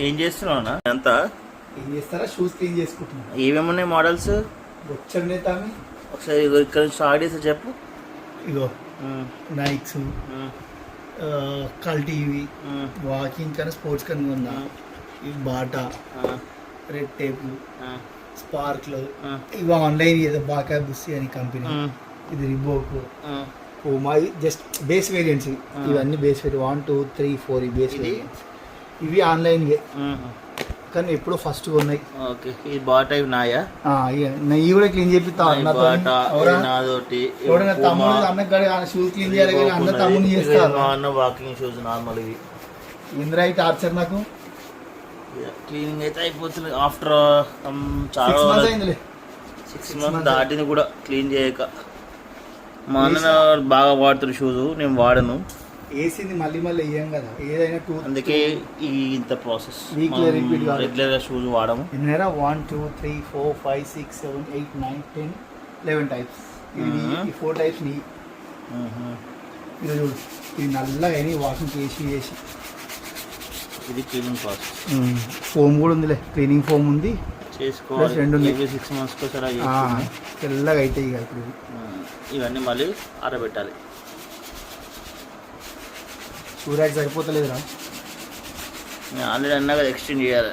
ఏం చేస్తున్నావు అంతా? ఏం చేస్తారా? షూస్ క్లీన్ చేసుకుంటున్నా. ఏమేమి ఉన్నాయి మోడల్స్? వచ్చండి తామి. ఒకసారి ఇక్కడ స్టార్ట్ చేస్తే చెప్పు. ఇగో నైక్స్, కల్ టీవీ, వాకింగ్ కానీ స్పోర్ట్స్ కానీ ఉందా, ఇవి బాటా, రెడ్ టేప్, స్పార్క్లు, ఇవి ఆన్లైన్ ఏదో బాకా బుస్సి అని కంపెనీ, ఇది రిబోక్, పూమా. జస్ట్ బేస్ వేరియంట్స్ ఇవన్నీ బేస్ వేరియంట్ 1 2 3 4 ఈ బేస్ వేరియంట్స్. ఇవి ఆన్లైన్ కానీ ఎప్పుడో ఫస్ట్ ఉన్నాయి. ఓకే, ఈ బాటా ఇవి నాయా? నెయ్యి కూడా క్లీన్ చేపిస్తా. షూస్ క్లీన్ చేయాలి కానీ అన్న తమ్ముని చేస్తారు. వాకింగ్ షూస్ నార్మల్ ఇవి. ఇంద్రా టార్చర్ నాకు. క్లీనింగ్ అయితే అయిపోతుంది ఆఫ్టర్ చాలా 6 months దాటిని కూడా క్లీన్ చేయక. మా అన్న బాగా వాడుతారు షూస్, నేను వాడను. వేసింది మళ్ళీ మళ్ళీ వేయం కదా, ఏదైనా అందుకే ఇంత ప్రాసెస్. రెగ్యులర్ గా షూస్ వాడము. 1 2 3 4 5 6 7 8 9 10 11 టైప్స్. ఇది 4 టైప్స్ నీ. ఇది చూడు, ఇది నల్లగా అయినా వాకింగ్ చేసి ఇది క్లీనింగ్ ప్రాసెస్. ఫోమ్ కూడా ఉందిలే, క్లీనింగ్ ఫోమ్ ఉంది, చేసుకోవాలి. 6 months తెల్లగా అవుతాయి ఇక. ఇప్పుడు ఇవన్నీ మళ్ళీ ఆరబెట్టాలి. సూర్యాకి సరిపోతలేదురా. నేను ఆల్రెడీ అన్నా కదా ఎక్స్టెండ్ చేయాలి.